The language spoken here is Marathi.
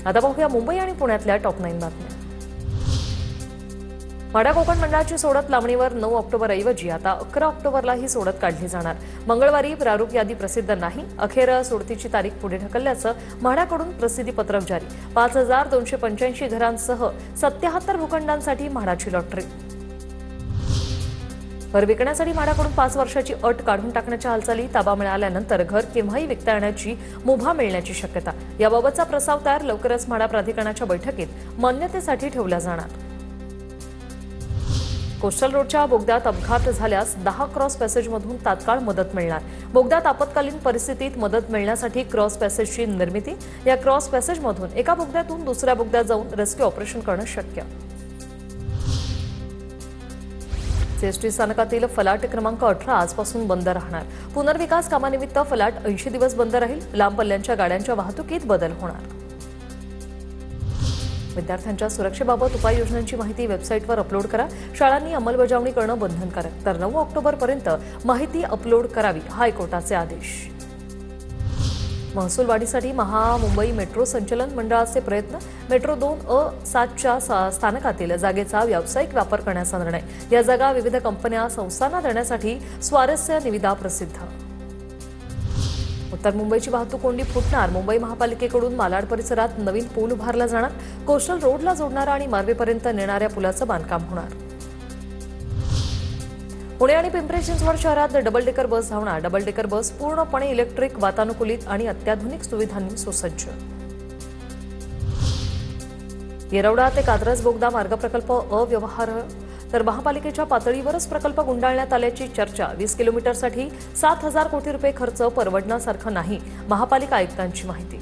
आता बघूया मुंबई आणि पुण्यातल्या टॉप 9 बातम्या। माढा कोकण मंडळाची सोडत लांबणीवर 9 ऑक्टोबर ऐवजी आता 11 ऑक्टोबरला ही सोडत काढली जाणार। मंगळवारी प्रारूप यादी प्रसिद्ध नाही, अखेर सोडतीची तारीख पुढे ढकलल्याचं म्हाडाकडून प्रसिद्धी पत्रक जारी। 5285 घरांसह 77 भूखंडांसाठी म्हाडाची लॉटरी। घर विकण्यासाठी म्हाडाकडून 5 वर्षाची अट काढून टाकण्याच्या हालचाली। ताबा मिळाल्यानंतर घर केव्हाही विकता येण्याची मुभा मिळण्याची शक्यता। याबाबतचा प्रस्ताव तयार लवकरच म्हाडा प्राधिकरणाच्या बैठकीत मान्यतेसाठी ठेवला जाणार। कोस्टल रोडच्या बोगद्यात अपघात झाल्यास 10 क्रॉस पॅसेजमधून तात्काळ मदत मिळणार। बोगद्यात आपत्कालीन परिस्थितीत मदत मिळण्यासाठी क्रॉस पॅसेजची निर्मिती। या क्रॉस पॅसेजमधून एका बोगद्यातून दुसऱ्या बोगद्यात जाऊन रेस्क्यू ऑपरेशन करणं शक्य। सीएसटी स्थानकातील फलाट क्रमांक 18 आजपासून बंद राहणार। पुनर्विकास कामानिमित्त फलाट 80 दिवस बंद राहील। लांब पल्ल्यांच्या गाड्यांच्या वाहतुकीत बदल होणार। विद्यार्थ्यांच्या सुरक्षेबाबत उपाययोजनांची माहिती वेबसाईटवर अपलोड करा। शाळांनी अंमलबजावणी करणं बंधनकारक, तर 9 ऑक्टोबरपर्यंत माहिती अपलोड करावी, हायकोर्टाचे आदेश। महसूल वाढीसाठी मुंबई मेट्रो संचलन मंडळाचे प्रयत्न। मेट्रो 2A7च्या स्थानकातील जागेचा व्यावसायिक वापर करण्याचा निर्णय। या जागा विविध कंपन्या संस्थांना देण्यासाठी स्वारस्य निविदा प्रसिद्ध। उत्तर मुंबईची वाहतूक कोंडी फुटणार। मुंबई महापालिकेकडून मालाड परिसरात नवीन पूल उभारला जाणार। कोस्टल रोडला जोडणारा आणि मार्वेपर्यंत नेणाऱ्या पुलाचं बांधकाम होणार। पुणे आणि पिंपरी चिंचवड शहरात डबल डेकर बस धावणार। डबल डेकर बस पूर्णपणे इलेक्ट्रिक, वातानुकूलित आणि अत्याधुनिक सुविधांनी सुसज्ज। येरवडा ते कात्रज बोगदा मार्ग प्रकल्प अव्यवहार्य, तर महापालिकेच्या पातळीवरच प्रकल्प गुंडाळण्यात आल्याची चर्चा। 20 किलोमीटरसाठी 7000 कोटी रुपये खर्च परवडण्यासारखं नाही, महापालिका आयुक्तांची माहिती।